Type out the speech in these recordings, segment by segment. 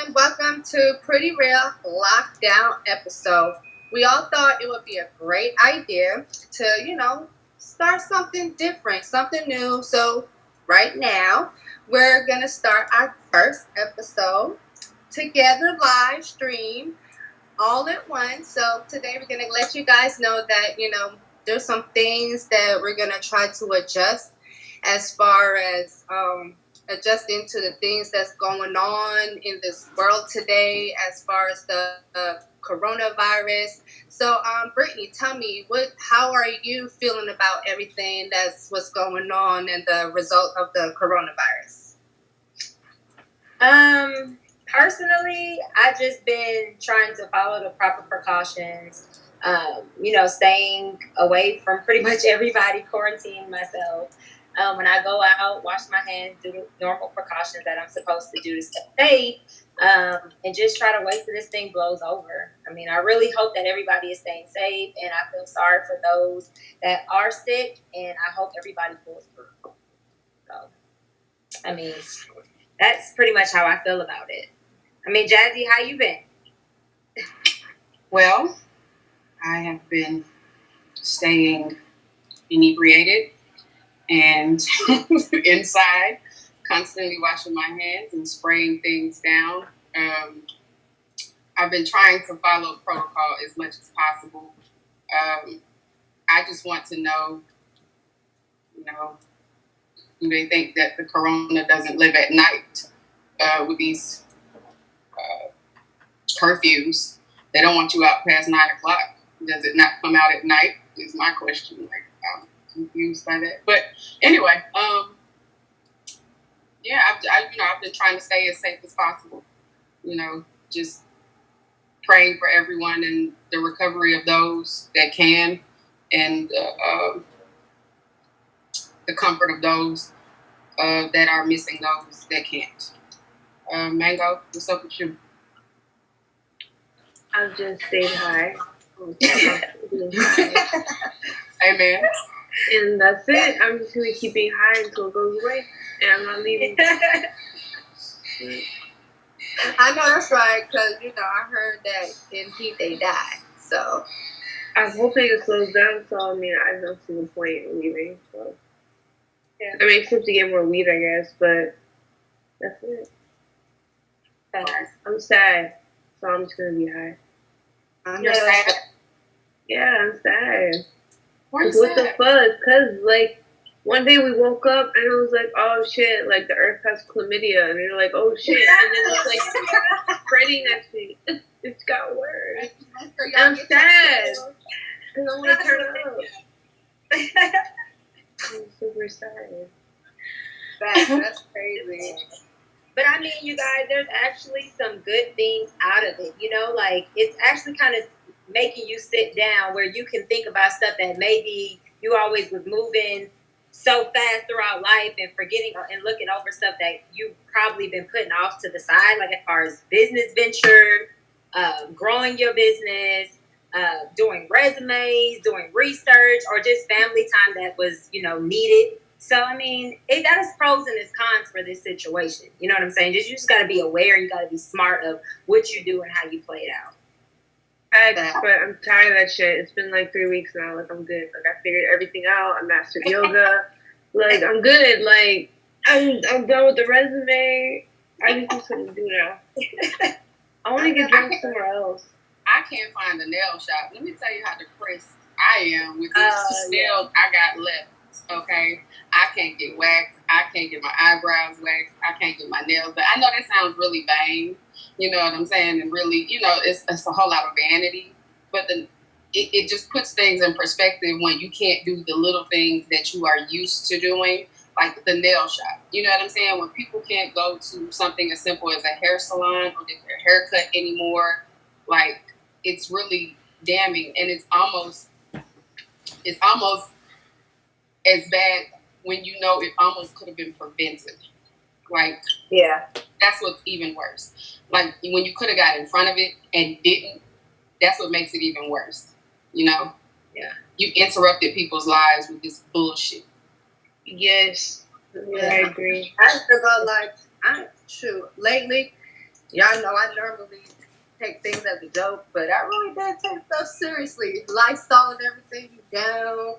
everyone. Welcome to Pretty Real Lockdown episode. We all thought it would be a great idea to, start something different, something new. So, right now, we're going to start our first episode together live stream all at once. So, today we're going to let you guys know that, there's some things that we're going to try to adjust as far as adjusting to the things that's going on in this world today as far as the coronavirus. So, Brittany, tell me, how are you feeling about everything what's going on and the result of the coronavirus? Personally, I just been trying to follow the proper precautions. Staying away from pretty much everybody, quarantining myself. When I go out, wash my hands, do the normal precautions that I'm supposed to do to stay safe, and just try to wait till this thing blows over. I mean, I really hope that everybody is staying safe, and I feel sorry for those that are sick, and I hope everybody pulls through. So, I mean, that's pretty much how I feel about it. I mean, Jazzy, how you been? Well, I have been staying inebriated and inside, constantly washing my hands and spraying things down. I've been trying to follow protocol as much as possible. I just want to know, do they think that the corona doesn't live at night with these curfews? They don't want you out past 9 o'clock. Does it not come out at night? Is my question. I'm confused by that. But anyway, I've been trying to stay as safe as possible. Just praying for everyone and the recovery of those that can, and the comfort of those that are missing those that can't. Mango, what's up with you? I'll just say hi. Amen. And that's it. I'm just going to keep being high until it goes away. And I'm not leaving. I know that's right, because, I heard that in Heat they died. So I hope it slows down. So, I mean, I don't see the point in leaving. So, yeah. I mean, except to get more weed, I guess. But that's it. I'm sad. So I'm just going to be high. You're sad? Yeah, I'm sad. Why you what sad? The fuck? Because, one day we woke up and it was like, oh shit, the earth has chlamydia. And you're like, oh shit. And then it's spreading that shit. It's got worse. I'm sad. Because I want to turn up. I'm super sad. That's crazy. But I mean, you guys, there's actually some good things out of it. It's actually kind of making you sit down where you can think about stuff that maybe you always was moving so fast throughout life and forgetting and looking over stuff that you've probably been putting off to the side, like as far as business venture, growing your business, doing resumes, doing research, or just family time that was, needed. So, I mean, it got its pros and its cons for this situation. You know what I'm saying? You just got to be aware. You got to be smart of what you do and how you play it out. But I'm tired of that shit. It's been 3 weeks now. I'm good. I figured everything out. I mastered yoga. I'm good. I'm done with the resume. I just need something to do now. I want to get drunk somewhere else. I can't find a nail shop. Let me tell you how depressed I am with these nails I got left. Okay, I can't get waxed. I can't get my eyebrows waxed. I can't get my nails. But I know that sounds really vain. You know what I'm saying? And really, it's a whole lot of vanity. But it just puts things in perspective when you can't do the little things that you are used to doing, like the nail shop. You know what I'm saying? When people can't go to something as simple as a hair salon or get their hair cut anymore, it's really damning. And it's almost as bad when it almost could have been prevented. Yeah, that's what's even worse. When you could have got in front of it and didn't, that's what makes it even worse. Yeah. You interrupted people's lives with this bullshit. Yes. Yeah, I agree. I feel lately Y'all know I normally take things as a joke, but I really did take stuff seriously. Lysol and everything down.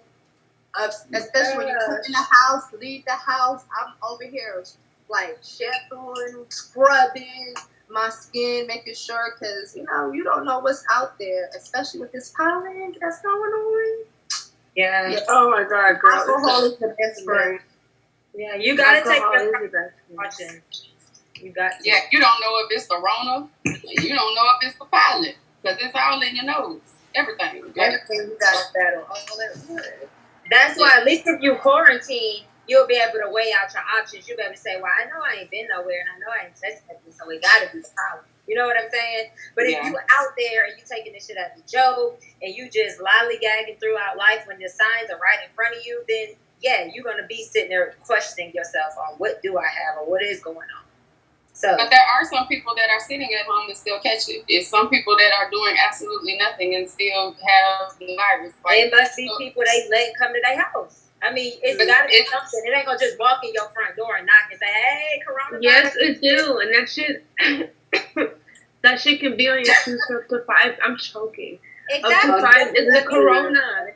Especially when you cook in the house, leave the house. I'm over here like shampooing, scrubbing my skin, making sure, because you know you don't know what's out there, especially with this pollen that's going on. Yeah. Oh my God, girl. Alcohol is the best friend. Yeah, you gotta take Alcohol your is the best. precaution. You got to. Yeah, you don't know if it's the Rona, you don't know if it's the pilot, because it's all in your nose. Everything. Everything you got to battle all at once. That's why, at least if you quarantine, you'll be able to weigh out your options. You'll be able to say, well, I know I ain't been nowhere, and I know I ain't touched nothing, so it gotta be the problem. You know what I'm saying? But if you out there and you taking this shit as a joke, and you just lollygagging throughout life when the signs are right in front of you, then yeah, you're gonna be sitting there questioning yourself on what do I have or what is going on. So, but there are some people that are sitting at home and still catch it. It's some people that are doing absolutely nothing and still have the virus. Like, it must be people they let come to their house. I mean, it's got to be something. It ain't gonna just walk in your front door and knock and say, "Hey, coronavirus." Yes, it do, and that shit, that shit can be on your shoes for up to 5. I'm choking. Exactly. Up to 5 is the corona.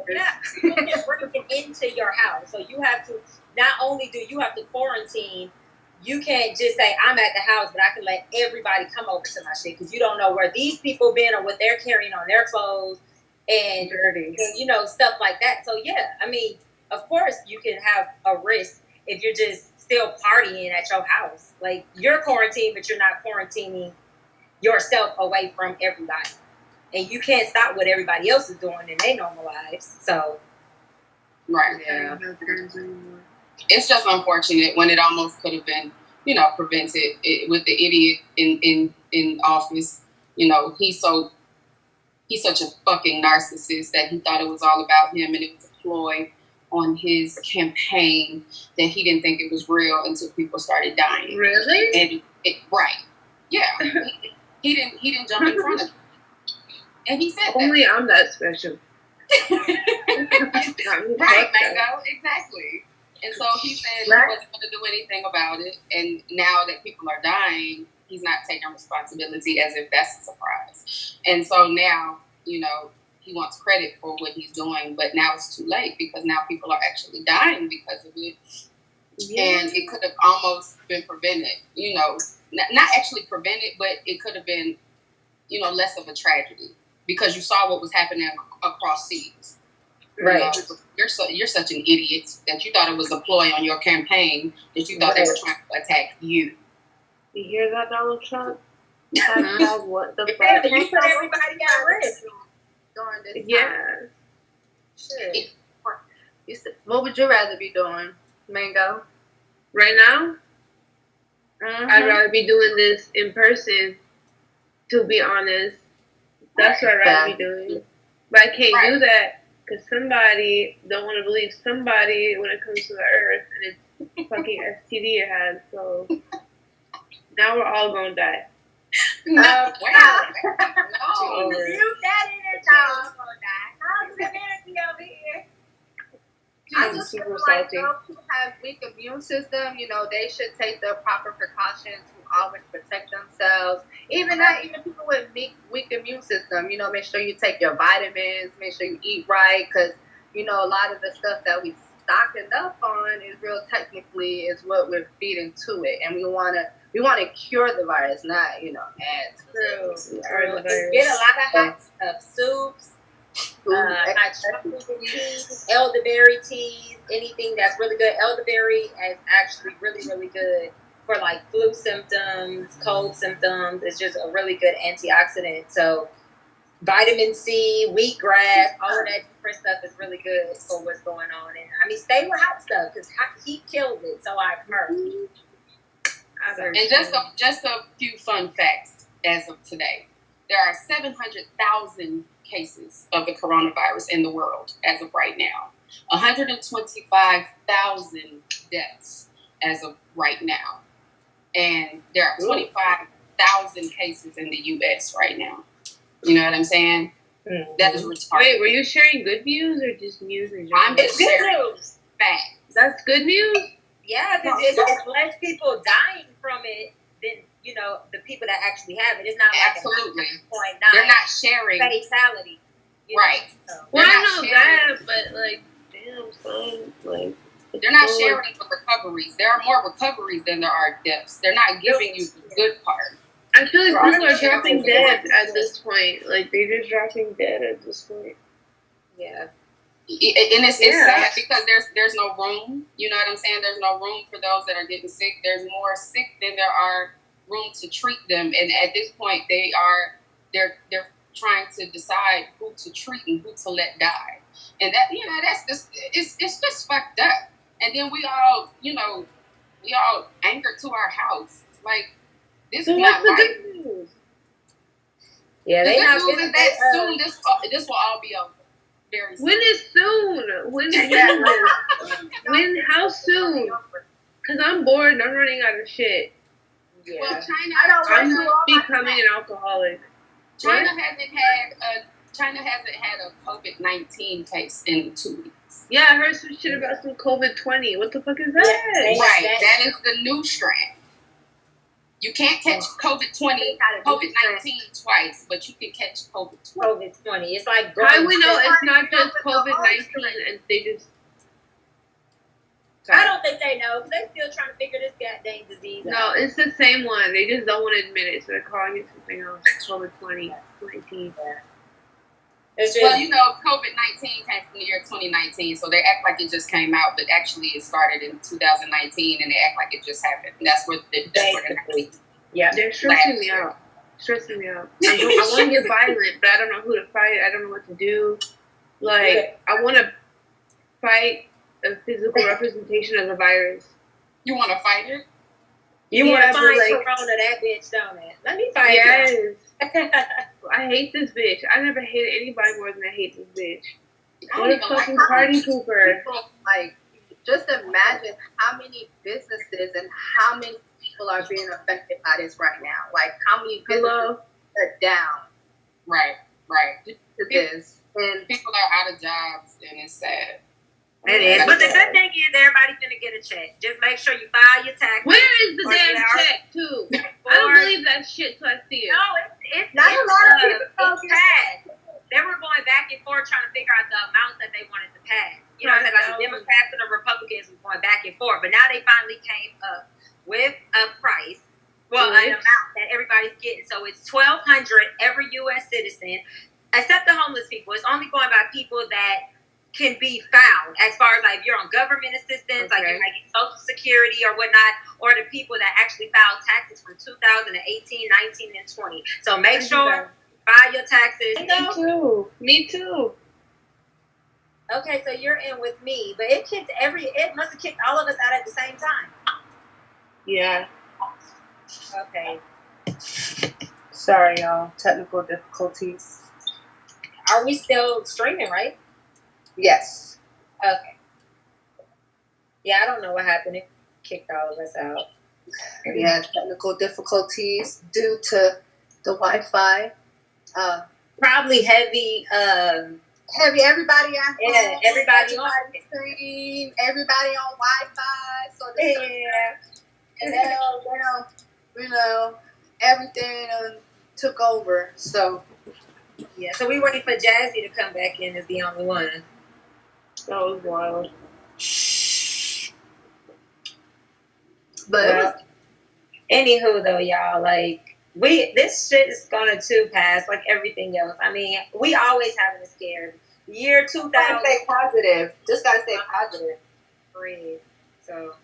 Yeah, you can bring it into your house. So you have to. Not only do you have to quarantine, you can't just say, I'm at the house, but I can let everybody come over to my shit, because you don't know where these people been or what they're carrying on their clothes and you know, stuff like that. So yeah, I mean, of course you can have a risk if you're just still partying at your house. Like, you're quarantined, but you're not quarantining yourself away from everybody. And you can't stop what everybody else is doing in their normal lives. So right. Yeah. It's just unfortunate when it almost could have been, you know, prevented with the idiot in office. You know, he's such a fucking narcissist that he thought it was all about him, and it was a ploy on his campaign that he didn't think it was real until people started dying. Really? And right. Yeah. he didn't jump in front of him. And he said Only I'm that special. Right, Mango, exactly. And so he said he wasn't going to do anything about it. And now that people are dying, he's not taking responsibility, as if that's a surprise. And so now, you know, he wants credit for what he's doing, but now it's too late, because now people are actually dying because of it. Yeah. And it could have almost been prevented, you know, not actually prevented, but it could have been, you know, less of a tragedy, because you saw what was happening across seas. right. You know, you're such an idiot that you thought it was a ploy on your campaign, that you thought they were trying to attack you. You hear that, Donald Trump? What the Yeah, fuck? you put everybody at risk during this time. Yeah. Shit. You said, what would you rather be doing, Mango? Right now, Mm-hmm. I'd rather be doing this in person, to be honest. That's what I'd rather be doing. But I can't do that because somebody don't want to believe somebody when it comes to the earth, and it's fucking STD it has. So now we're all gonna die. No, wow. No. You that energy. How's the energy over here? I just feel like those who have weak immune system, you know, they should take the proper precautions to always protect themselves. Even people with weak immune system, you know, make sure you take your vitamins, make sure you eat right, because, you know, a lot of the stuff that we stocking up on is real technically is what we're feeding to it, and we want to cure the virus, not, you know, add to it. Get a lot of hot stuff, soups. Hot chocolate teas, elderberry teas, anything that's really good. Elderberry is actually really, really good for like flu symptoms, cold symptoms. It's just a really good antioxidant. So vitamin C, wheatgrass, all of that different stuff is really good for what's going on. And I mean, stay with hot stuff because heat kills it. So I've heard. And just a few fun facts as of today. There are 700,000 cases of the coronavirus in the world as of right now. 125,000 deaths as of right now. And there are 25,000 cases in the U.S. right now. You know what I'm saying? Mm-hmm. That is retarded. Wait, were you sharing good news or just news in general? I'm just sharing facts. That's good news? Yeah, because it's less people dying from it than you know, the people that actually have it. It's not like Absolutely. a 0.9 They're not sharing. fatality. You know? Right. So, Well, They're I not know sharing. that, but like, damn, son, like, They're not sharing the recoveries. There are more recoveries than there are deaths. They're not giving you the good part. I feel like people are Sharing dropping the dead good at this point. Like, they're just dropping dead at this point. yeah. And it's Yeah. sad because there's no room. You know what I'm saying? There's no room for those that are getting sick. There's more sick than there are room to treat them. And at this point, they're trying to decide who to treat and who to let die. And that, you know, that's just it's just fucked up. And then we all anchored to our house. Like, this So is what's not the life. good news? Yeah, The they good not news is that soon this will all be over. Very soon. When is soon? When is when? How soon? Cause I'm bored and I'm running out of shit. Yeah. Well, I'm becoming an alcoholic. China hasn't had a COVID-19 case in 2 weeks. Yeah, I heard some shit about some COVID-20. What the fuck is that? Yeah, Right, that is the new strand. You can't catch COVID-19 twice, but you can catch COVID-20. COVID-20. It's like How do we know it's not just COVID-19 and they just... I don't think they know, because they're still trying to figure this goddamn disease No, out. it's the same one. They just don't want to admit it, so they're calling it something else. COVID-20, 19. It's just, Well, you know, COVID-19 came from the year 2019, so they act like it just came out, but actually it started in 2019, and they act like it just happened. That's what basically. Yeah. They're stressing me out. I want to get violent, but I don't know who to fight. I don't know what to do. Like, I want to fight a physical representation of the virus. You want to fight it? You want to Yeah, find but, like, Corona that bitch, don't it? Let me find Yes. it. I hate this bitch. I never hated anybody more than I hate this bitch. I What don't a even fucking like party her. pooper. People, like, just imagine how many businesses and how many people are being affected by this right now. Like, how many businesses Hello? are down Right. to this. And People are out of jobs, and it's sad. It is. But the good thing is everybody's gonna get a check. Just make sure you file your taxes. Where is the Or damn you are- check, too? I don't believe that shit till I see it. No, it's Not a lot of people it's passed. They were going back and forth trying to figure out the amounts that they wanted to pass. You know, like the Democrats and the Republicans was going back and forth. But now they finally came up with a price. Well, an amount that everybody's getting. So it's $1,200 every U.S. citizen, except the homeless people. It's only going by people that can be found, as far as like if you're on government assistance, like you're making Social Security or whatnot, or the people that actually filed taxes from 2018, 19, and 20. So make sure file your taxes. Me too. Okay, so you're in with me, but it must have kicked all of us out at the same time. Yeah. Okay. sorry, y'all, technical difficulties. Are we still streaming, right? Yes. Okay. Yeah, I don't know what happened. It kicked all of us out. Yeah, technical difficulties due to the Wi-Fi. Probably heavy. Everybody at home. Yeah, everybody on stream, everybody on Wi-Fi. So Yeah. and then, everything took over. So Yeah. So we waiting for Jazzy to come back in as the only one. That was wild. but it was Anywho, though, y'all, like this shit is gonna too pass like everything else. I mean, we always having a scare. Year 2000. gotta stay positive. Just gotta stay positive. So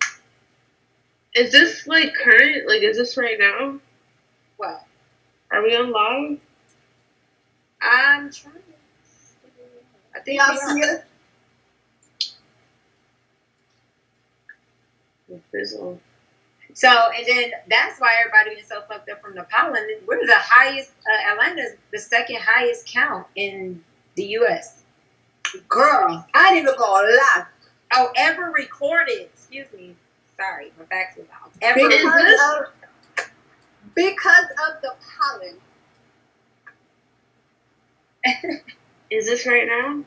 Is this like current? Like, is this right now? what? Are we on live? I'm trying. I think Y'all we see are. it? Fizzle. So, and then that's why everybody is so fucked up from the pollen. We're the highest. Atlanta's the second highest count in the U.S. Girl, I didn't even go lie. Oh, ever recorded. Excuse me. Sorry, my facts was out. Ever Because of the pollen. Is this right now?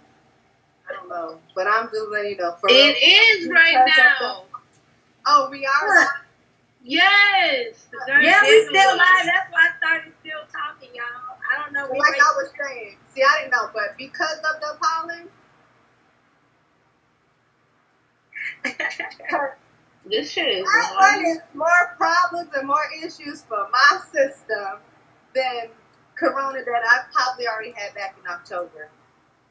I don't know, but I'm just letting you know. For It is right now. Oh, we are. Yes. Yeah, we still live. That's why I started still talking, y'all. I don't know. Like I was saying, see, I didn't know, but because of the pollen, This shit is I running more problems and more issues for my system than Corona that I probably already had back in October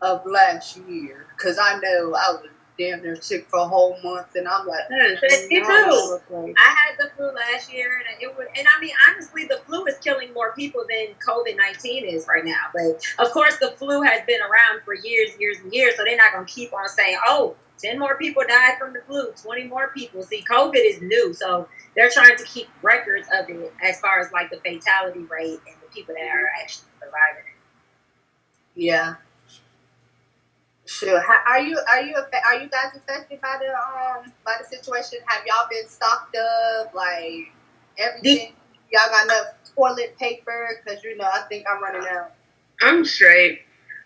of last year. Because I know I was damn near sick for a whole month, and I'm like, Me too. I had the flu last year, and I mean, honestly, the flu is killing more people than COVID-19 is right now. But of course, the flu has been around for years, and years, so they're not gonna keep on saying, "Oh, 10 more people died from the flu, 20 more people." See, COVID is new, so they're trying to keep records of it as far as like the fatality rate and the people that are actually surviving it. yeah. Sure. Are you guys affected by the situation? Have y'all been stocked up, like everything? Y'all got enough toilet paper? Because I think I'm running out. I'm straight.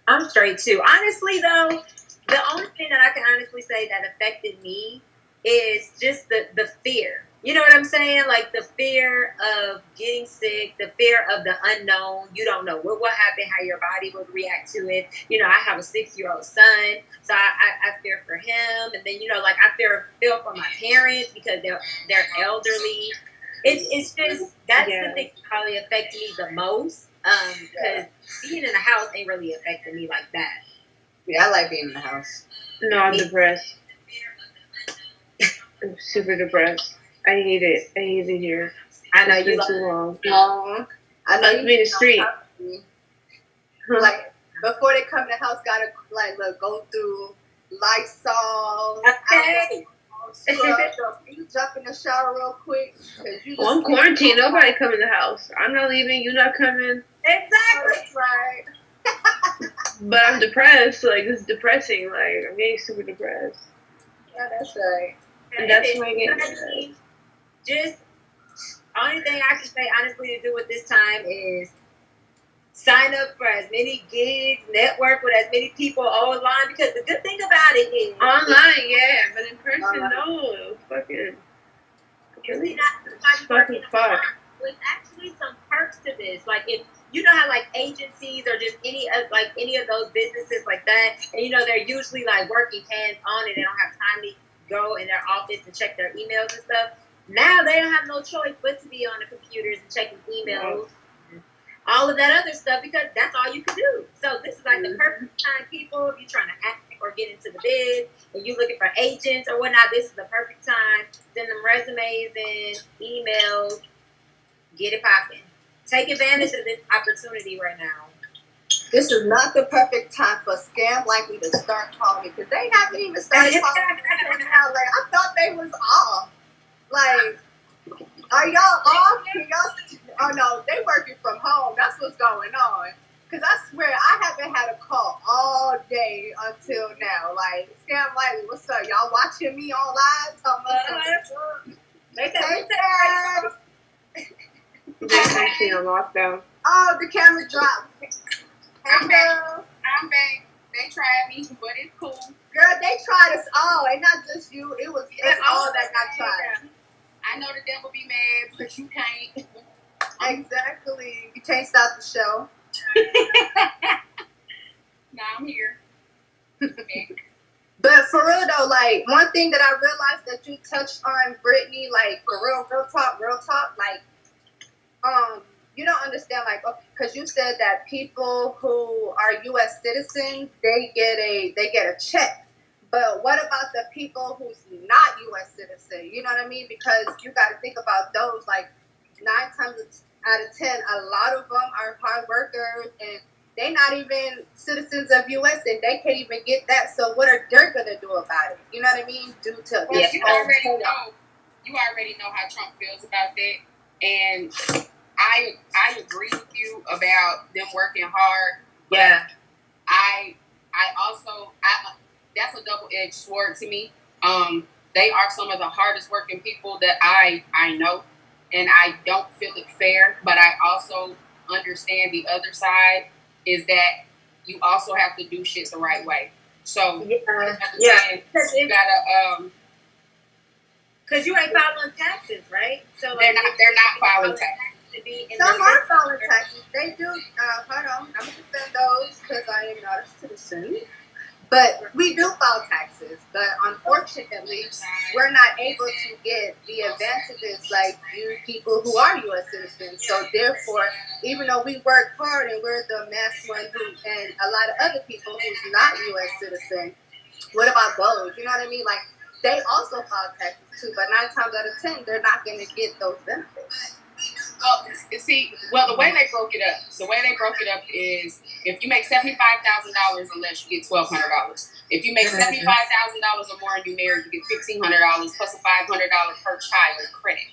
I'm straight too. Honestly, though, the only thing that I can honestly say that affected me is just the fear. You know what I'm saying? Like the fear of getting sick, the fear of the unknown. You don't know what will happen, how your body will react to it. I have a 6-year-old son, so I fear for him, and then like I feel for my parents because they're elderly. It's just that's the thing that probably affected me the most. Because being in the house ain't really affecting me like that. Yeah, I like being in the house. No, I'm depressed. I'm super depressed. I need it. I need it here. I know it's you been too long. I know you be in the street. Like before they come to the house, gotta go through Lysol. Okay. You jump in the shower real quick. I'm quarantined. Nobody come in the house. I'm not leaving. You not coming. Exactly. That's right. But I'm depressed. Like it's depressing. Like I'm getting super depressed. Yeah, that's right. And that's why I get depressed. Just only thing I can say honestly to do with this time is sign up for as many gigs, network with as many people online, because the good thing about it is online, yeah, but in person, no, fucking. Fucking fuck. There's actually some perks to this. Like if you know how like agencies or just any of those businesses like that, and they're usually like working hands on and they don't have time to go in their office and check their emails and stuff. Now they don't have no choice but to be on the computers and checking emails, all of that other stuff, because that's all you can do. So this is like the perfect time, people, if you're trying to act or get into the biz and you're looking for agents or whatnot, this is the perfect time. Send them resumes and emails. Get it popping. Take advantage of this opportunity right now. This is not the perfect time for Scam Likely to start calling, because they haven't even started calling now. Like I thought they was off. Like, are y'all off? Oh no, they working from home. That's what's going on. Because I swear I haven't had a call all day until now. Like, Scam Likely, what's up? Y'all watching me on live? They They're actually on lockdown. Oh, the camera dropped. I'm back. They tried me, but it's cool. Girl, they tried us all, and not just you. It was all that got tried. I know the devil be mad, but you can't. Exactly. You can't stop the show. Now I'm here. But for real though, like one thing that I realized that you touched on, Brittany, like for real talk, like you don't understand, like, because you said that people who are U.S. citizens, they get a check. But what about the people who's not U.S. citizen? You know what I mean? Because you got to think about those. Like 9 times out of 10, a lot of them are hard workers, and they're not even citizens of U.S. and they can't even get that. So what are they gonna do about it? You know what I mean? Due to you already know how Trump feels about that, and I agree with you about them working hard. Yeah. I also that's a double-edged sword to me. They are some of the hardest working people that I know, and I don't feel it fair. But I also understand the other side is that you also have to do shit the right way. So you gotta Because you ain't filing taxes, right? So They're not filing taxes. to be in Some the are filing taxes. They do. Hold on, I'm gonna defend those because I am not a citizen. But we do file taxes. But unfortunately, we're not able to get the advantages like you people who are U.S. citizens. So therefore, even though we work hard and we're the mass one who, and a lot of other people who's not U.S. citizen, what about those? You know what I mean? Like they also file taxes too, but 9 times out of 10, they're not going to get those benefits. Well, the way they broke it up is if you make $75,000 or less, you get $1,200. If you make $75,000 or more and you married, you get $1,500 plus a $500 per child credit.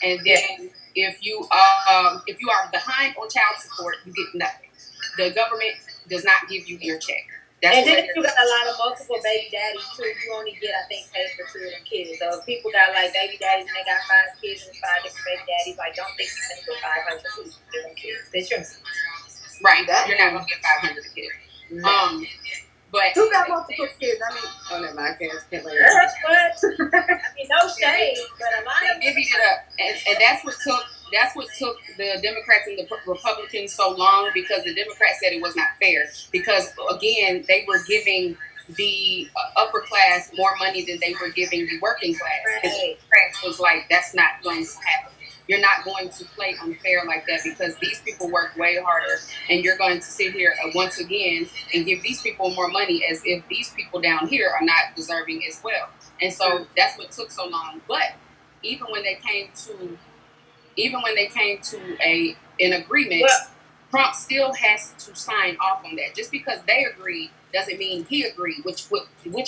And then if you are behind on child support, you get nothing. The government does not give you your check. And then if you got a lot of multiple baby daddies too, you only get, I think, paid for 2 of them kids. So if people got like baby daddies and they got 5 kids and 5 different baby daddies, like don't think you're gonna get 500 for them kids. That's your right. You're not gonna get 500 a kid. No. But who got multiple kids? I mean, oh no, my kids can't let But I mean, no shade, but a lot of they divvied it up, and that's what took the Democrats and the Republicans so long, because the Democrats said it was not fair, because again they were giving the upper class more money than they were giving the working class. Right. And the Democrats was like, that's not going to happen. You're not going to play unfair like that, because these people work way harder, and you're going to sit here once again and give these people more money as if these people down here are not deserving as well. And so that's what took so long. But even when they came to an agreement, Trump still has to sign off on that. Just because they agreed doesn't mean he agreed, which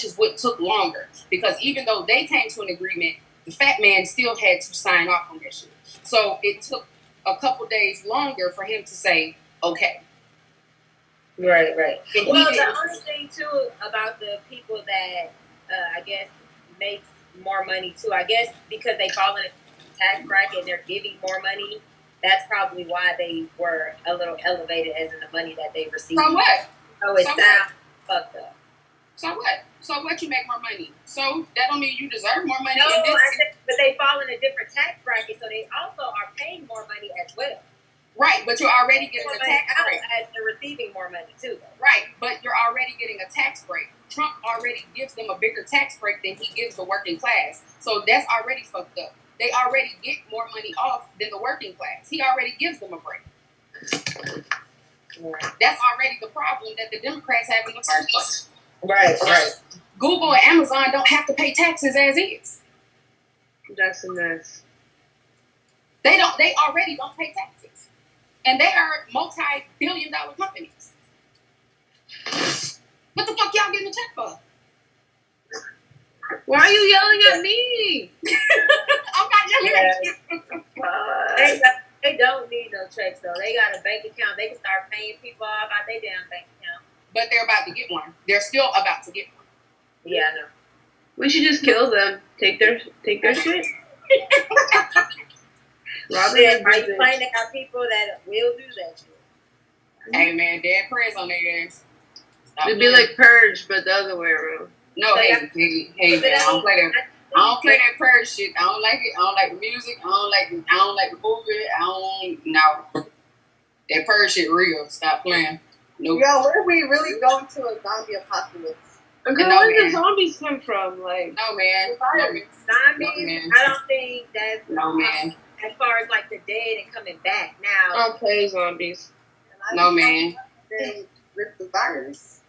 is what took longer. Because even though they came to an agreement, the fat man still had to sign off on that shit. So it took a couple days longer for him to say, okay. Right. And Well, the only thing too about the people that I guess makes more money too, I guess because they fall in a tax bracket and they're giving more money, that's probably why they were a little elevated as in the money that they received. So what? So it sounds fucked up. So what? So what? You make more money. So that don't mean you deserve more money. No, but they fall in a different tax bracket, so they also are paying more money as well. Right, but you're already getting a tax break. As they're receiving more money too. Right, but you're already getting a tax break. Trump already gives them a bigger tax break than he gives the working class. So that's already fucked up. They already get more money off than the working class. He already gives them a break. Right. That's already the problem that the Democrats have in the first place. Right. Google and Amazon don't have to pay taxes as is. That's a mess. They already don't pay taxes. And they are multi-billion-dollar companies. What the fuck y'all getting a check for? Why are you yelling at me? I'm not yelling at you. They don't need no checks though. They got a bank account. They can start paying people off out their damn bank account. But they're about to get one. They're still about to get one. Yeah, I know. We should just kill them. Take their shit. Are you playing to have people that will do that shit? Hey man, dead prayers on their ass. It'd be like Purge, but the other way around. No, hey man, I don't play that. I don't play that prayer shit. I don't like it. I don't like the music. I don't like the movie. No. That prayer shit real. Stop playing. Nope. Yo, where are we really going to a zombie apocalypse? Okay, No, where did man. the zombies come from? Like, No man. Zombies, No, man. I don't think that's No man. as far as like the dead and coming back. Now, I don't play zombies. No man. With the virus.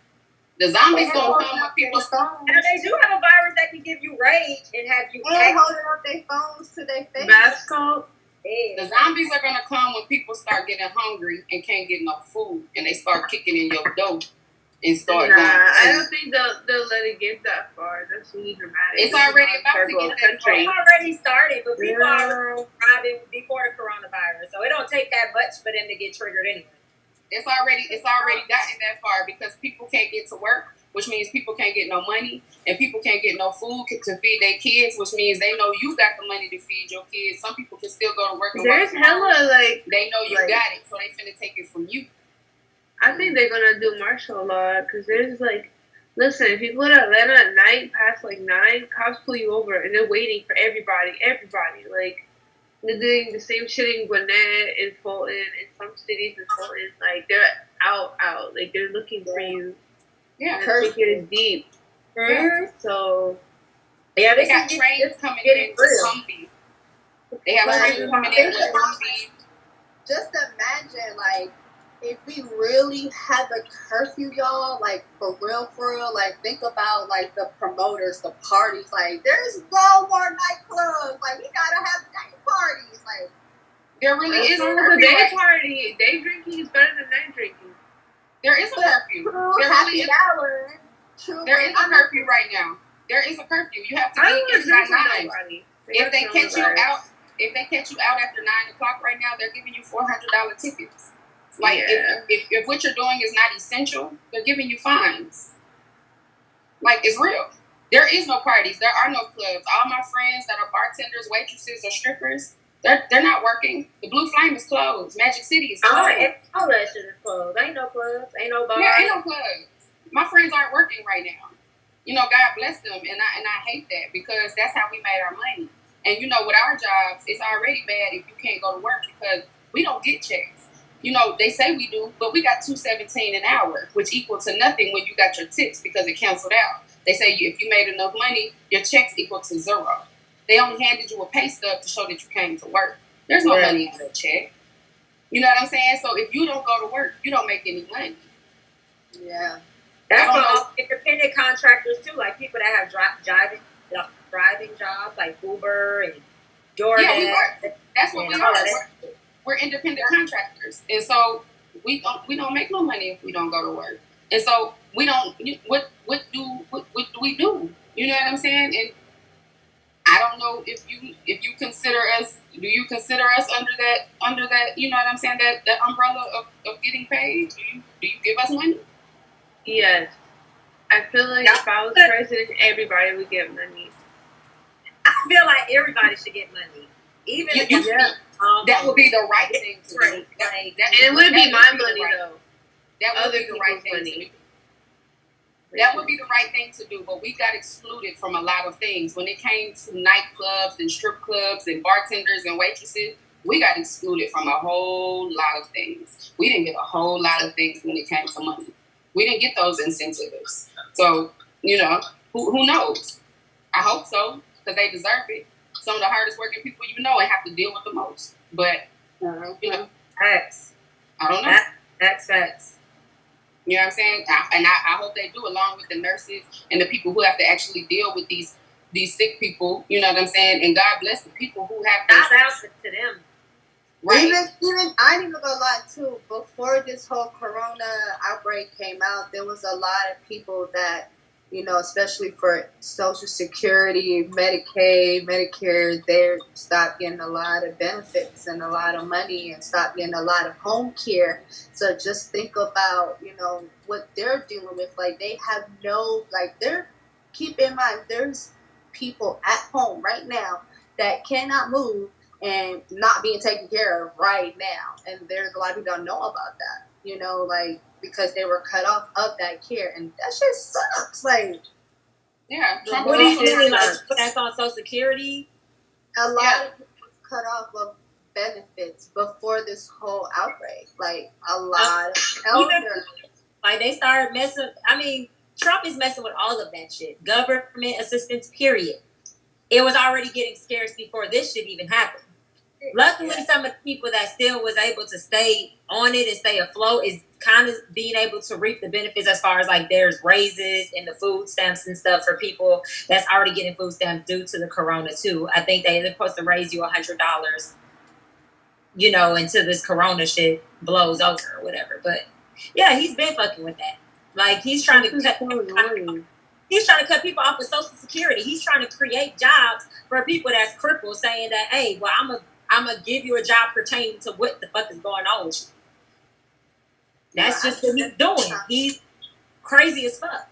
The zombies gonna come when people start. now they do have a virus that can give you rage and have you And act holding up their phones to their face. Mass cult? dead. The zombies are gonna come when people start getting hungry and can't get enough food, and they start kicking in your door and start Nah, going. I don't think they'll let it get that far. That's really dramatic. It's already about to Third world get that far. It's already started, but people are Girl. thriving before the coronavirus, so it don't take that much for them to get triggered anyway. It's already gotten that far because people can't get to work, which means people can't get no money, and people can't get no food to feed their kids, which means they know you got the money to feed your kids. Some people can still go to work and There's work from home. hella, like, They know you Right. got it, so they finna take it from you. I think they're gonna do martial law because there's like Listen, if you go to Atlanta at night, past like 9, cops pull you over and they're waiting for everybody. Everybody. Like, they're doing the same shit in Gwinnett, in Fulton, in some cities in Fulton. Like, they're out. Like, they're looking for you. Yeah. And I think it is deep. Mhm. So, Yeah, They this got is trains coming getting in real. with Humvee. They have Right. trains coming in with Humvee. Just imagine, like, if we really had the curfew, y'all, like, for real, like, think about, like, the promoters, the parties, like, there's no more nightclubs, like, we gotta have night parties, like, There really that's is a not a curfew. day Right? party. Day drinking is better than night drinking. There is a curfew. true There really happy is. hour, true. There is a curfew right now. There is a curfew. You have to I be don't want to in by drink with 9. nobody. If they catch you out, after 9 o'clock right now, they're giving you $400 tickets. Like Yeah. if what you're doing is not essential, they're giving you fines. Like, it's real. There is no parties. There are no clubs. All my friends that are bartenders, waitresses, or strippers, they're not working. The Blue Flame is closed. Magic City is closed. All that shit is closed. Ain't no clubs. Ain't no bars. Yeah, ain't no clubs. My friends aren't working right now. You know, God bless them, and I hate that because that's how we made our money. And you know, with our jobs, it's already bad if you can't go to work because we don't get checks. You know, they say we do, but we got $2.17 an hour, which equal to nothing when you got your tips because it canceled out. They say if you made enough money, your checks equal to 0. They only handed you a pay stub to show that you came to work. There's no money in your check. You know what I'm saying? So if you don't go to work, you don't make any money. Yeah. That's I don't for know. all independent contractors too, like people that have driving jobs like Uber and DoorDash. Yeah, we work. That's what we and are. all that. We're independent contractors, and so we don't make no money if we don't go to work. And so we don't. What do we do? You know what I'm saying? And I don't know if you consider us. Do you consider us under that? You know what I'm saying? That umbrella of getting paid. Do you give us money? Yes. I feel like if I was president, everybody would get money. I feel like everybody should get money, even if it's that would be the right thing to do. right. Like, And it wouldn't be my money, right. though. That would Other be the right people's thing to money. do. That would be the right thing to do, but we got excluded from a lot of things. When it came to nightclubs and strip clubs and bartenders and waitresses, we got excluded from a whole lot of things. We didn't get a whole lot of things when it came to money. We didn't get those incentives. So, you know, who knows? I hope so, because they deserve it. Some of the hardest working people you know and have to deal with the most. But, you know, Facts. I don't know. That's facts. You know what I'm saying? I hope they do, along with the nurses and the people who have to actually deal with these sick people. You know what I'm saying? And God bless the people who have to. Shout out to them. Right. Even I didn't even go lie too. Before this whole corona outbreak came out, there was a lot of people that, you know, especially for Social Security, Medicaid, Medicare, they stopped getting a lot of benefits and a lot of money and stopped getting a lot of home care. So just think about, you know, what they're dealing with. Like, they have keep in mind, there's people at home right now that cannot move and not being taken care of right now. And there's a lot of people don't know about that, you know, like, because they were cut off of that care. And that shit sucks. Like, Yeah. Trump What do you also- mean, like that's on Social Security? a lot of people was cut off of benefits before this whole outbreak. Like, a lot of elders. Like they started messing. I mean, Trump is messing with all of that shit. Government assistance, period. It was already getting scarce before this shit even happened. Luckily, some of the people that still was able to stay on it and stay afloat is kind of being able to reap the benefits as far as like there's raises and the food stamps and stuff for people that's already getting food stamps due to the corona too. I think they're supposed to raise you $100, you know, until this corona shit blows over or whatever. But yeah, he's been fucking with that. Like he's trying to cut. He's trying to cut people off of Social Security. He's trying to create jobs for people that's crippled, saying that, hey, well, I'm gonna give you a job pertaining to what the fuck is going on with you. That's just what he's doing. He's crazy as fuck.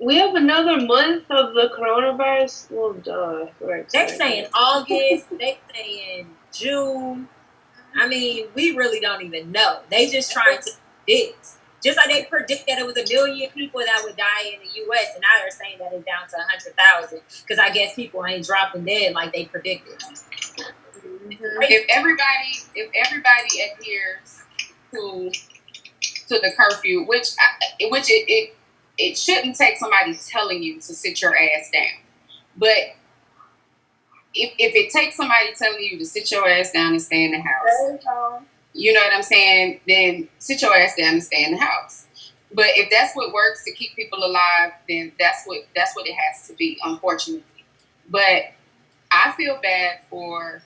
We have another month of the coronavirus. Well, duh. They're saying August. They saying June. I mean, we really don't even know. They just trying to predict. Just like they predict that it was 1 million people that would die in the U.S., and now they're saying that it's down to 100,000 because I guess people ain't dropping dead like they predicted. If everybody adheres to the curfew, which it shouldn't take somebody telling you to sit your ass down, but if it takes somebody telling you to sit your ass down and stay in the house, you know what I'm saying, then sit your ass down and stay in the house. But if that's what works to keep people alive, then that's what it has to be, unfortunately. But I feel bad for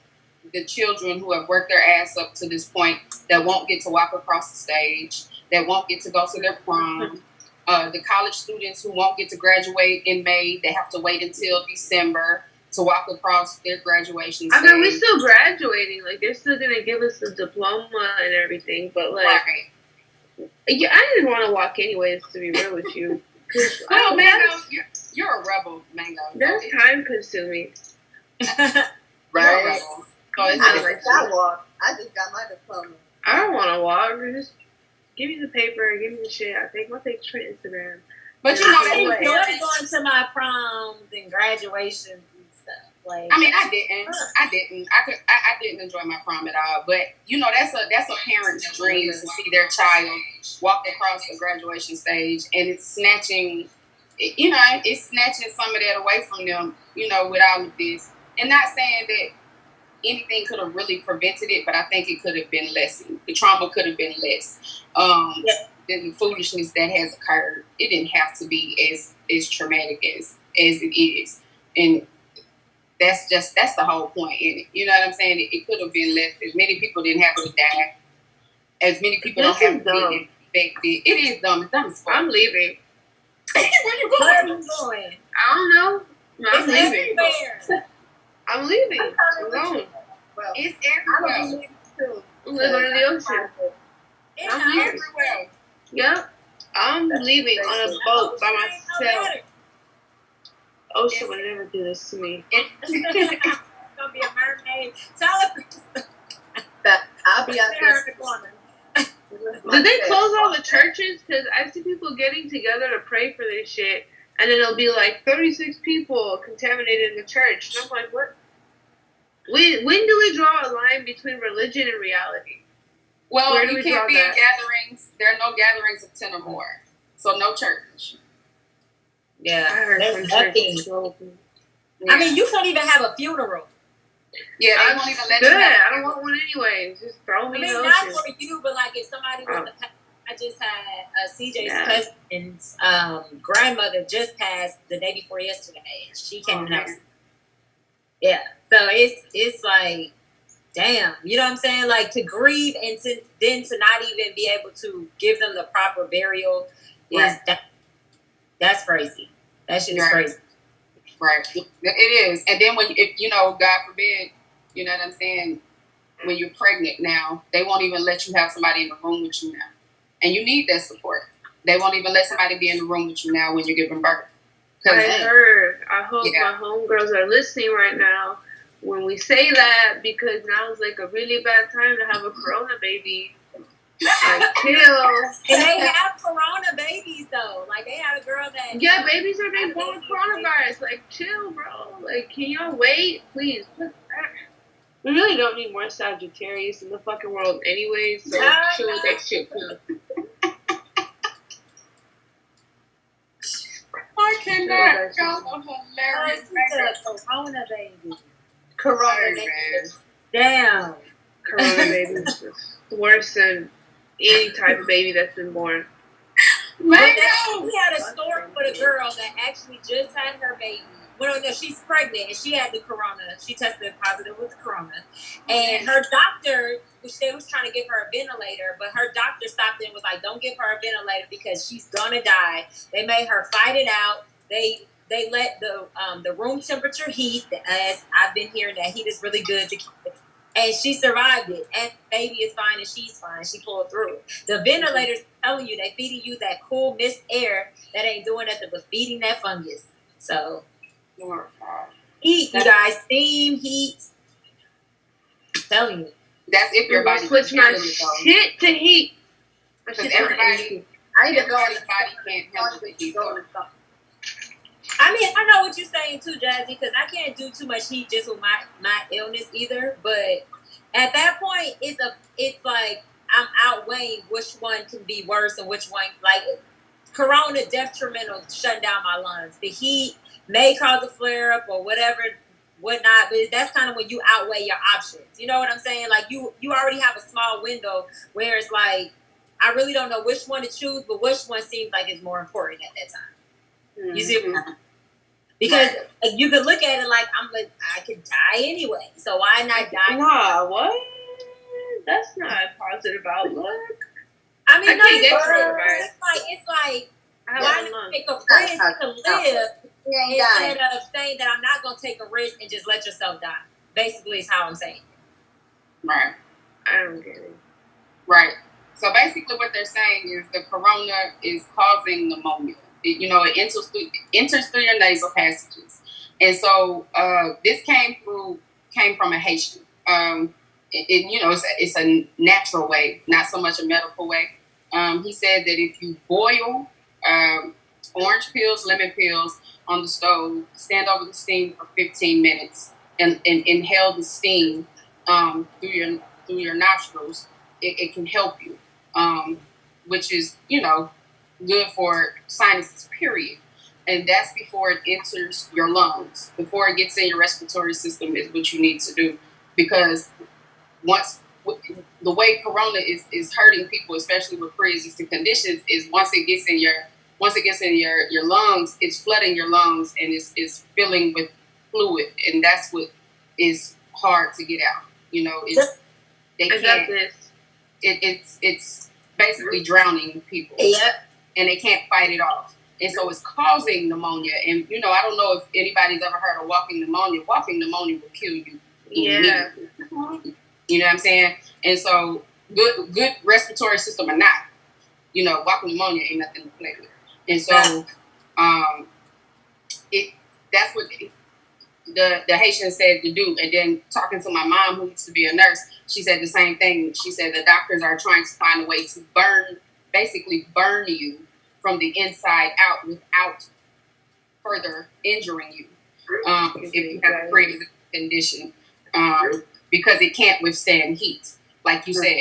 the children who have worked their ass up to this point that won't get to walk across the stage, that won't get to go to their prom, the college students who won't get to graduate in May, they have to wait until December to walk across their graduation stage. I mean, we're still graduating. Like, they're still going to give us the diploma and everything. But, like, right. Yeah, I didn't want to walk anyways, to be real with you. Well, Mango, you're a rebel, Mango. That's time consuming. Right. So I just got my diploma. I don't want to walk. Just give me the paper, give me the shit. I take my picture for Instagram. But you know, I enjoyed going to my proms and graduations and stuff. Like, I mean, I didn't enjoy my prom at all. But you know, that's a parent's dream to see their child walk across the graduation stage, and it's snatching some of that away from them. You know, with all of this, and not saying that anything could have really prevented it, but I think it could have been lessened. The trauma could have been less. The foolishness that has occurred, it didn't have to be as traumatic as it is, and that's the whole point in it. You know what I'm saying? It could have been less. As many people didn't have to die. As many people don't have to be infected. It is dumb. It's dumb as fuck. I'm leaving. Where you going? where are you going? I don't know. No, I'm It's leaving. everywhere. I'm leaving. I'm going. Well, It's I'm everywhere. gonna leave too. I'm living in the ocean. It's I'm not Everywhere. Yep. I'm leaving on a boat by myself. Ocean would never do this to me. It's gonna be a mermaid. Tell her. That I'll be out there. in the corner. Did they close all the churches? Because I see people getting together to pray for this shit, and then it'll be like 36 people contaminated in the church. And I'm like, what? When do we draw a line between religion and reality? Well, Where do you we can't draw be that? in gatherings. There are no gatherings of 10 or more. So no church. Yeah, I heard there's from nothing. churches open. I mean, you can't even have a funeral. Yeah, they I'm won't even let good. you have I don't want one anyway. Just throw I me mean, in the not ocean. for you, but like if somebody was to pass. I just had CJ's Yeah. cousin's grandmother just passed the day before yesterday. She came out. Yeah, so it's like, damn, you know what I'm saying? Like to grieve and to not even be able to give them the proper burial is that's crazy. That shit is crazy. Right. It is. And then if God forbid, you know what I'm saying, when you're pregnant now, they won't even let you have somebody in the room with you now. And you need that support. They won't even let somebody be in the room with you now when you're giving birth. I heard. I hope my homegirls are listening right now when we say that, because now is like a really bad time to have a corona baby. Like, chill. And they have corona babies though. Like they had a girl that Babies are being born with coronavirus. Like, chill, bro. Like, can y'all wait, please? We really don't need more Sagittarius in the fucking world, anyways. So chill with that shit, too. I cannot. Y'all are hilarious. corona baby. Corona. Damn. Corona babies is worse than any type of baby that's been born. We had a story with a girl that actually just had her baby. Well, no, she's pregnant and she had the corona. She tested positive with the corona. And her doctor, which they was trying to give her a ventilator, but her doctor stopped and was like, don't give her a ventilator because she's gonna die. They made her fight it out. They let the room temperature heat, as I've been hearing that heat is really good to keep it. And she survived it. And baby is fine and she's fine. She pulled through. The ventilator's telling you, they feeding you that cool mist air that ain't doing nothing but feeding that fungus. So heat, you guys, steam, heat. I'm telling you. That's if your body switch my shit to heat. Because everybody I need to go on Everybody's body can't handle the heat. though. I mean, I know what you're saying too, Jazzy, because I can't do too much heat just with my illness either. But at that point, it's like I'm outweighing which one can be worse and which one, like Corona detrimental, shutting down my lungs. The heat may cause a flare up or whatnot, but that's kind of when you outweigh your options. You know what I'm saying? Like you already have a small window where it's like I really don't know which one to choose, but which one seems like it's more important at that time. You see what I'm saying? Because you could look at it like I could die anyway, so why not die? Nah, what? That's not a positive outlook. I mean, I no, can't get it's coronavirus. like I why have not one. take a risk to live He ain't dying. instead of saying that I'm not going to take a risk and just let yourself die? Basically, is how I'm saying. Right. I don't get it. Right. So basically, what they're saying is the corona is causing pneumonia. It enters through your nasal passages, and so this came from a Haitian. It's a natural way, not so much a medical way. He said that if you boil orange peels, lemon peels on the stove, stand over the steam for 15 minutes, and inhale the steam through your nostrils, it can help you, which is good for sinuses, period. And that's before it enters your lungs, before it gets in your respiratory system is what you need to do. Because the way corona is hurting people, especially with pre-existing conditions, is once it gets in your lungs, it's flooding your lungs and it's filling with fluid, and that's what is hard to get out. It's basically drowning people. Yep. And they can't fight it off. And so it's causing pneumonia. And, I don't know if anybody's ever heard of walking pneumonia. Walking pneumonia will kill you. Yeah. You know what I'm saying? And so good respiratory system or not, walking pneumonia ain't nothing to play with. And so that's what the Haitian said to do. And then talking to my mom, who used to be a nurse, she said the same thing. She said the doctors are trying to find a way to basically burn you from the inside out without further injuring you if you have a pre-existing condition, because it can't withstand heat. Like you said,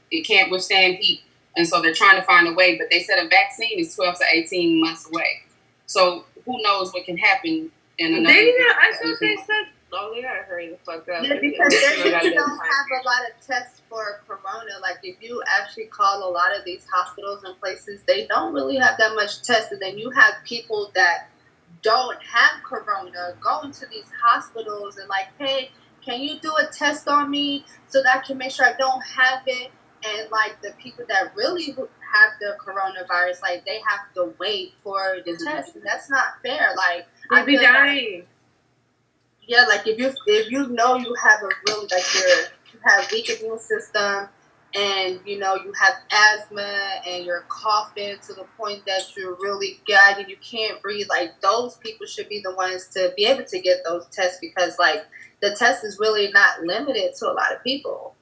it can't withstand heat. And so they're trying to find a way, but they said a vaccine is 12 to 18 months away. So who knows what can happen in another. I thought they said, they gotta hurry the fuck up. Yeah, because they really don't have a lot of tests for corona. Like, if you actually call a lot of these hospitals and places, they don't really have that much test. And then you have people that don't have corona going to these hospitals and like, hey, can you do a test on me so that I can make sure I don't have it? And like the people that really have the coronavirus, like they have to wait for the test, and that's not fair. Like, I'd be dying. Yeah, like if you know you have a really you have weak immune system, and you have asthma and you're coughing to the point that you're really gagging, you can't breathe, like those people should be the ones to be able to get those tests, because like the test is really not limited to a lot of people.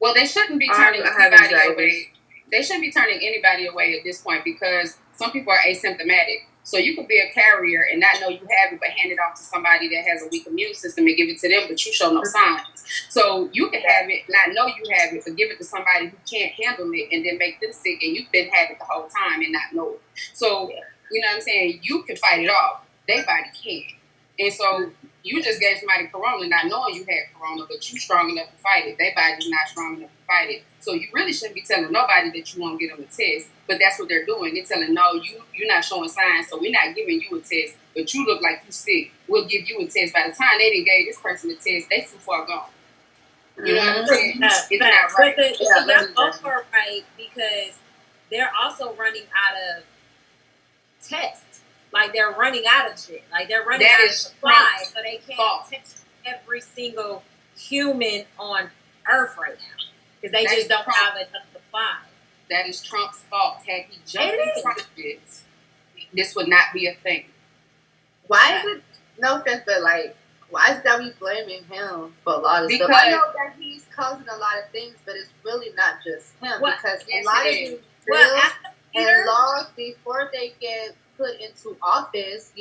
Well, they shouldn't be turning anybody away. They shouldn't be turning anybody away at this point, because some people are asymptomatic. So you could be a carrier and not know you have it, but hand it off to somebody that has a weak immune system and give it to them, but you show no signs. So you can have it, not know you have it, but give it to somebody who can't handle it and then make them sick, and you've been having it the whole time and not know it. So, you know what I'm saying? You can fight it off. Their body can't. And so you just gave somebody corona not knowing you had corona, but you strong enough to fight it. Their body's not strong enough to fight it. So you really shouldn't be telling nobody that you won't get them a test. But that's what they're doing. They're telling, no, you're not showing signs, so we're not giving you a test. But you look like you sick. We'll give you a test. By the time they didn't give this person a test, they too far gone. You know what I'm saying? It's not right. But y'all both are right, because they're also running out of tests. Like, they're running out of shit. Like, they're running out of supply, so they can't test every single human on Earth right now, because they just don't have enough supply. That is Trump's fault. Had he jumped in front of this would not be a thing. Why is it, no offense, but like, why is that we blaming him for a lot of stuff? I know that he's causing a lot of things, but it's really not just him, because a lot of these and laws before they get put into office,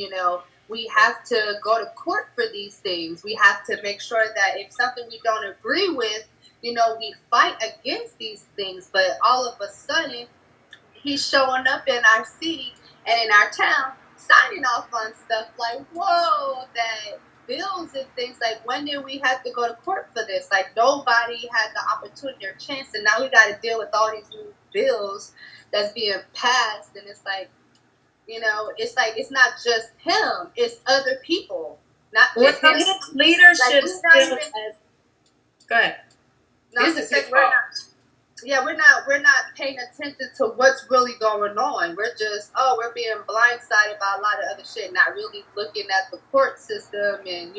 we have to go to court for these things. We have to make sure that if something we don't agree with, we fight against these things. But all of a sudden, he's showing up in our city and in our town, signing off on stuff like, whoa, that bills and things. Like, when did we have to go to court for this? Like, nobody had the opportunity or chance, and now we got to deal with all these new bills that's being passed. And it's like, it's not just him, it's other people. Not just him. His leadership still go ahead. This is his fault. We're not paying attention to what's really going on. We're just, we're being blindsided by a lot of other shit, not really looking at the court system and,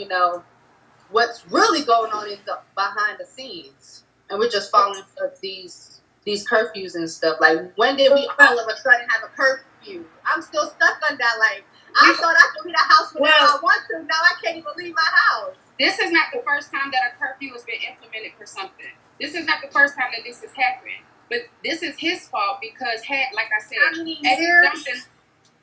what's really going on behind the scenes. And we're just following these curfews and stuff. Like, when did we all of a sudden have a curfew? I'm still stuck on that. Like, I thought I could leave the house whenever I want to. Now I can't even leave my house. This is not the first time that a curfew has been implemented for something. This is not the first time that this has happened. But this is his fault because like I said,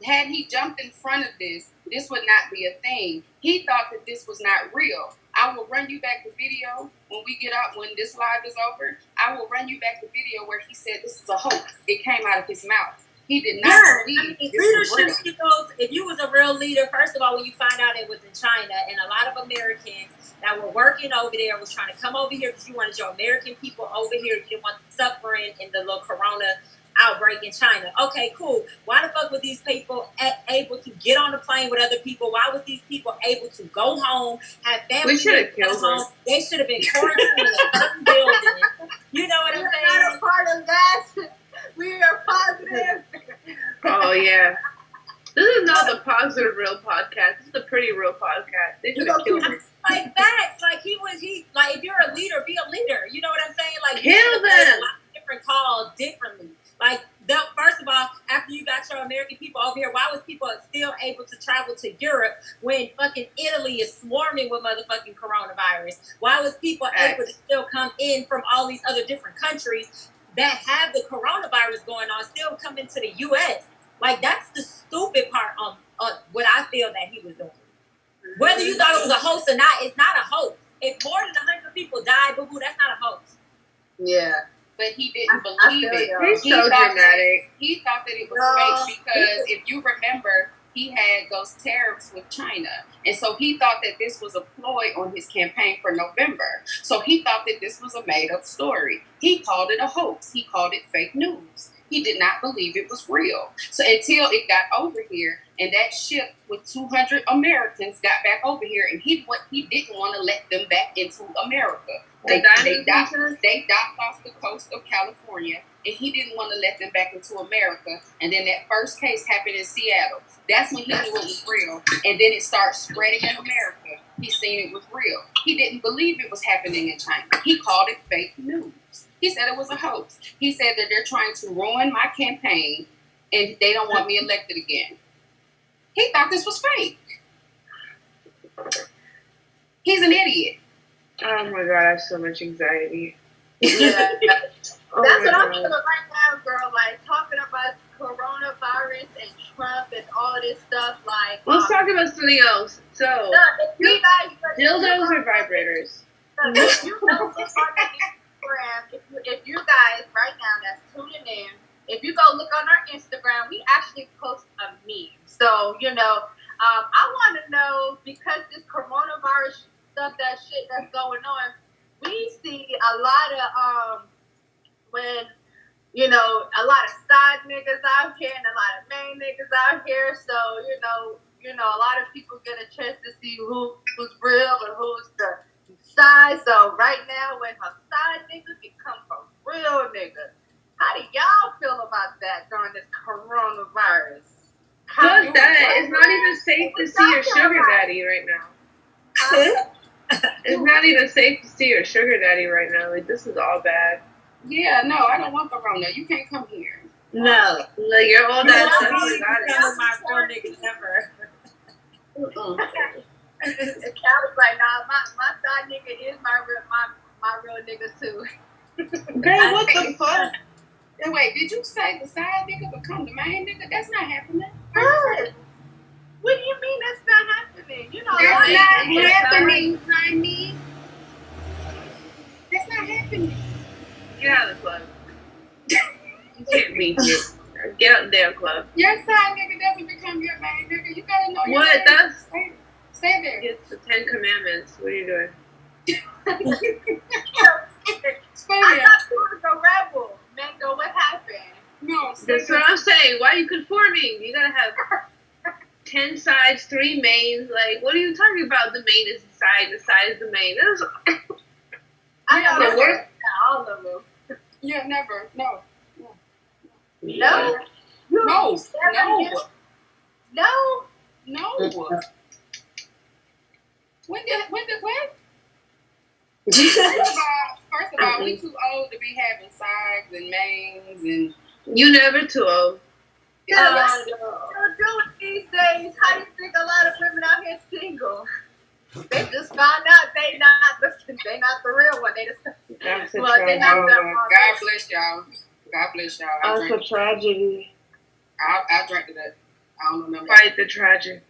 had he jumped in front of this would not be a thing. He thought that this was not real. I will run you back the video when this live is over. I will run you back the video where he said this is a hoax. It came out of his mouth. He did not believe leadership skills. If you was a real leader, first of all, when you find out it was in China, and a lot of Americans that were working over there was trying to come over here because you wanted your American people over here. You didn't want them suffering in the little corona outbreak in China. Okay, cool. Why the fuck were these people able to get on the plane with other people? Why were these people able to go home, have family? We should have killed them. They should have been quarantined in a certain building. You know what I'm saying? We're not a part of that. We are positive. Oh, yeah. This is not the Positive Real podcast. This is the Pretty Real podcast. They should have killed him. Like, facts. Like, if you're a leader, be a leader. You know what I'm saying? Like, kill them. A lot of different calls differently. Like, first of all, after you got your American people over here, why was people still able to travel to Europe when fucking Italy is swarming with motherfucking coronavirus? Why was people able to still come in from all these other different countries that have the coronavirus going on, still come into the U.S.? Like, that's the stupid part on what I feel that he was doing. Whether you thought it was a hoax or not, it's not a hoax. If more than 100 people died, boo-boo, that's not a hoax. Yeah. But he didn't believe it. He's so dramatic. He thought that it was fake because if you remember, he had those tariffs with China. And so he thought that this was a ploy on his campaign for November. So he thought that this was a made-up story. He called it a hoax. He called it fake news. He did not believe it was real. So until it got over here and that ship with 200 Americans got back over here and he didn't want to let them back into America. They docked off the coast of California and he didn't want to let them back into America. And then that first case happened in Seattle. That's when he knew it was real. And then it started spreading in America. He seen it was real. He didn't believe it was happening in China. He called it fake news. He said it was a hoax. He said that they're trying to ruin my campaign and they don't want me elected again. He thought this was fake. He's an idiot. Oh my god, I have so much anxiety. Yeah. That's what I'm God. feeling right now, girl. Like, talking about coronavirus and Trump and all this stuff. Like, Let's talk about something else. So, if you guys, dildos or vibrators? if you know this on Instagram, if you guys right now that's tuning in, if you go look on our Instagram, we actually post a meme. So, I want to know, because this coronavirus stuff, that shit that's going on, we see a lot of when a lot of side niggas out here and a lot of main niggas out here. So a lot of people get a chance to see who's real and who's the side. So right now, when her side nigga become a real nigga, how do y'all feel about that during this coronavirus? Fuck that. It's not even safe to see your sugar daddy right now. It's not even safe to see your sugar daddy right now. Like, this is all bad. Yeah, no, I don't want Corona. You can't come here. No. Like, your old ass That's definitely got it. some of my real niggas ever. And Cal was like, nah, my side nigga is my real nigga too. Girl, what the fuck? And wait, did you say the side nigga become the main nigga? That's not happening. What? What do you mean that's not happening? You know, That's like, not happening, honey. That's not happening. Get out of the club. You can't be here. Get out the damn club. Your side nigga doesn't become your main nigga. You gotta know your What? name. That's Stay there. it's the 10 Commandments. What are you doing? Stay I there. thought you was a rebel. Mango, what happened? No, stay That's there. what I'm saying. Why are you conforming? You gotta have 10 sides, 3 mains. Like, what are you talking about? The main is the side is the main. I know Yeah, the what? worst all of them. Yeah, never. No. No. You No. never get- No. No. No. When? First of all, we too old to be having sides and mains and. You never too old. Yeah, what you doing these days? How you think a lot of women out here single? They just found out they not the real one. They just That's a well, they tragedy. not the God bless y'all. God bless y'all. That's a tragedy. I drank to that. I don't remember. Fight the tragic.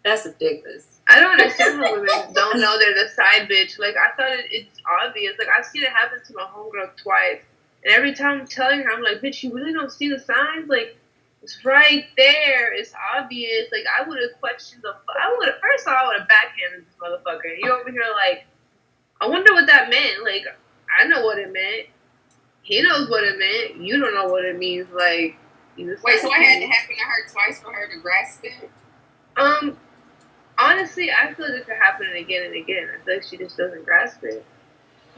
That's ridiculous. I don't understand how women don't know they're the side bitch. Like, I thought it's obvious. Like, I've seen it happen to my homegirl twice. And every time I'm telling her, I'm like, bitch, you really don't see the signs? Like, it's right there. It's obvious. Like, I would have questioned first of all, I would have backhanded this motherfucker. And you over here like, I wonder what that meant. Like, I know what it meant. He knows what it meant. You don't know what it means. Like, Wait, so what had to happen to her twice for her to grasp it? Honestly, I feel like it could happen again and again. I feel like she just doesn't grasp it.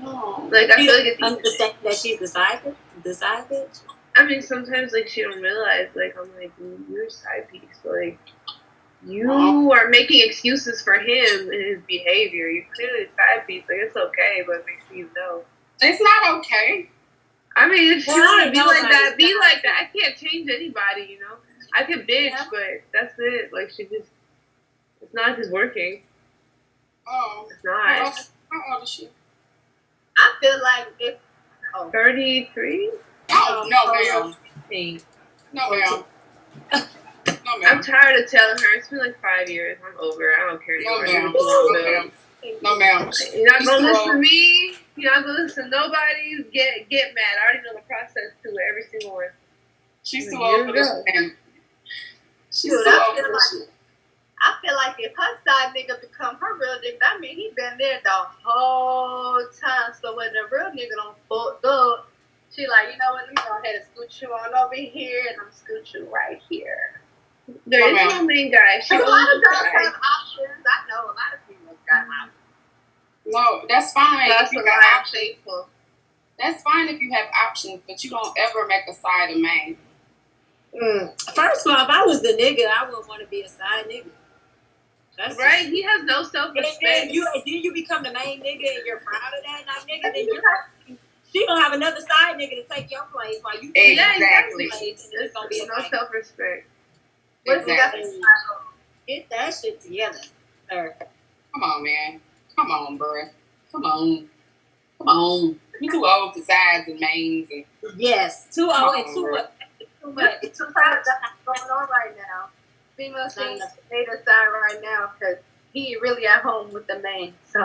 Oh. Like, I You feel like it's understand that she's the side bitch? I mean, sometimes, like, she don't realize, like, I'm like, you're a side piece. Like, you are making excuses for him and his behavior. You're clearly a side piece. Like, it's okay, but make sure you know. It's not okay. I mean, if you Well, want to be like that, nobody's be like that. I can't change anybody, you know? I can bitch, Yeah. but that's it. Like, it's not just working. Oh. It's not. How old is she? I feel like if 33? Oh, no, ma'am. See, No, ma'am. No, I'm ma'am. tired of telling her. It's been like 5 years. I'm over it. I don't care No, anymore. ma'am. No, ma'am. No, ma'am. You're not gonna She's listen to old. me. You're not gonna listen to nobody. Get mad. I already know the process to it. Every single one. She's too old for this. And she's Dude, too I old feel for like- this shit. I feel like if her side nigga become her real nigga, that mean he been there the whole time. So when the real nigga don't fuck up, she like, you know what, let me go ahead and scoot you on over here and I'm scoot you right here. There Oh, is man. no main guy. She A lot owns of the girls side. have options. I know a lot of females got options. No, that's fine. That's if you a got lie. I'm options. faithful. That's fine if you have options, but you don't ever make a side of main. First of all, if I was the nigga, I wouldn't want to be a side nigga. That's Right? He has no self-respect. then you become the main nigga and you're proud of that, not nigga, then she gonna have another side nigga to take your place while you Exactly. It's gonna be a no fight. self-respect. What if you got Exactly. Get that shit together, sir. Come on, man. Come on, bruh. Come on. Come on. You too old for sides and mains and Yes, too Come old on, and too bro. much. Too much. It's too much that's going on right now. Females think they decide right now because he really at home with the man. So,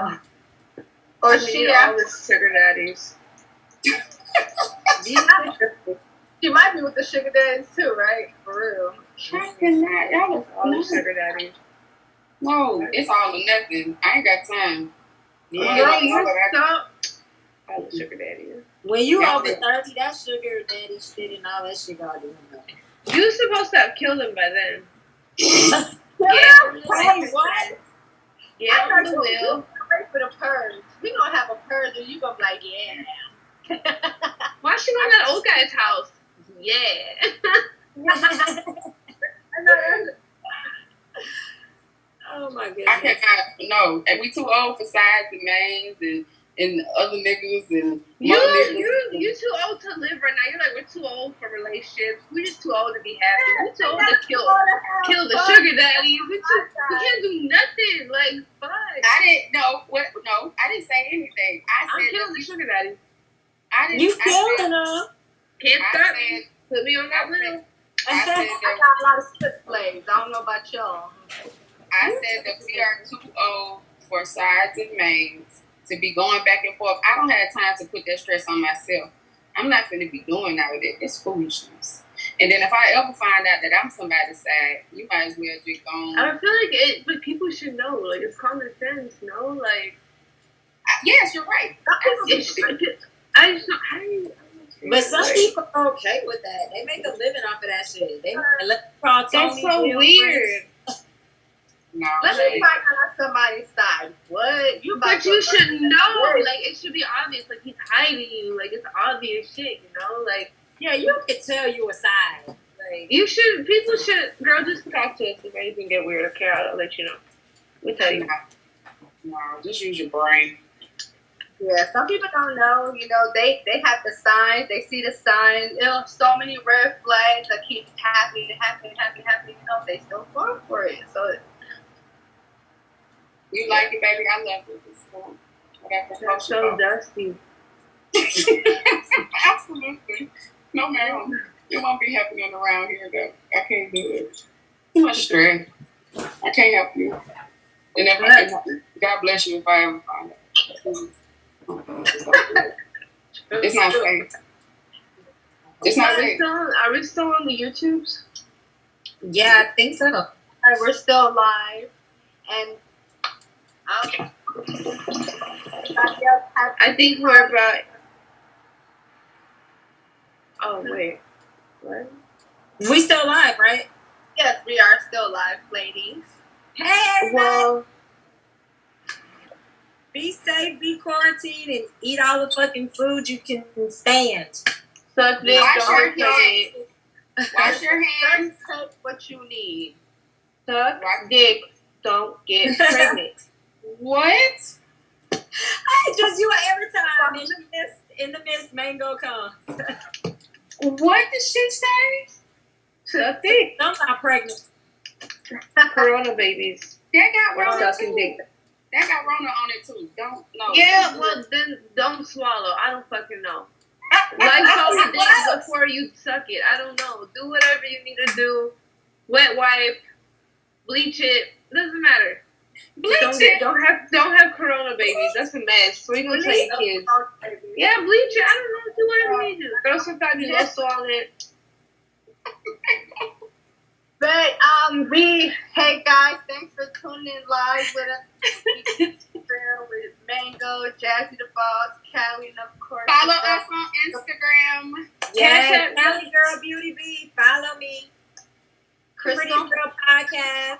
or I mean, she all the sugar daddies. she might be with the sugar daddies too, right? For real. I cannot. Y'all All the are sugar daddies. no, it's all or nothing. I ain't got time. Yeah. Girl, you're so... All the sugar daddies. When you Yeah. over 30, that sugar daddy shit and all that shit gotta do with that. You supposed to have killed him by then. Yeah. Wait, what? Yeah, I on thought the you wheel. wait for the purge. We gonna have a purge and you gonna be like, yeah. Why she going to that old guy's house? Yeah. I know that's Oh my goodness. I cannot. No, and we too old for sides and mains and other niggas and mother niggas. You too old to live right now. You're like, we're too old for relationships. We're just too old to be happy. We're too old to kill the sugar daddies. We can't do nothing. Like, fuck. I didn't know what. No, I didn't say anything. I I'm said killing the sugar daddies. I didn't. You I feeling said, her? Can't I stop said, me. Put me on that wheel. I said I that got a lot of switchblades. I don't know about y'all. I said that we are too old for sides and mains to be going back and forth. I don't have time to put that stress on myself. I'm not going to be doing all of that. It's foolishness. And then if I ever find out that I'm somebody's side, you might as well just go on. I feel like it, but people should know. Like, it's common sense, no? Like, Yes, you're right. I just don't. How do you? But some Like, people are okay with that. They make a living off of that shit. They let call that's Tony so Bill weird. No, Let me find out somebody's side. What? You about But you to- should know. Like, it should be obvious. Like, he's hiding you. Like, it's obvious shit, you know? Like, Yeah, you can tell you a side. Like, you should, people should, girl, just talk to us if anything get weird. Okay, I'll let you know. We tell you. No, just use your brain. Yeah, some people don't know. You know, they have the signs. They see the signs. There are so many red flags that keep happening. You know, they still fall for it. So You like it, baby? I love it. It's cool. Whatever. That's so dusty. Absolutely. No, ma'am. It won't be happening around here, though. I can't do it. Too much stress. I can't help you. And if God bless you if I ever find it. It's not safe. It's not safe. Are we still on the YouTubes? yeah, I think so. and we're still live. And I think we're about. Oh, wait. What? We still live, right? yes, we are still live, ladies. Hey, everybody. Well, Be safe, be quarantined, and eat all the fucking food you can stand. suck dick, Wash your don't take it. Wash your hands. Just take what you need. Suck dick, don't get pregnant. What? I just you every time in the mist mango comes. What did she say? Suck dick. I'm not pregnant. Corona babies. That got We're Rona sucking too. dick. That got Rona on it too. Don't know. Yeah, well, then don't swallow. I don't fucking know. Like all the dick before you suck it. I don't know. Do whatever you need to do. Wet wipe, bleach it. Doesn't matter. Don't have corona babies. That's a mess. So we gonna tell your kids. Yeah, bleach it. I don't know. Do whatever you need to do. Throw some fabuloso on it. But hey guys, thanks for tuning in live with us. With Mango, Jazzy the Boss, Callie, and of course. Follow us on Instagram. Yeah, Cali Girl Beauty Bee. Follow me. Pretty Crystal. Girl Podcast.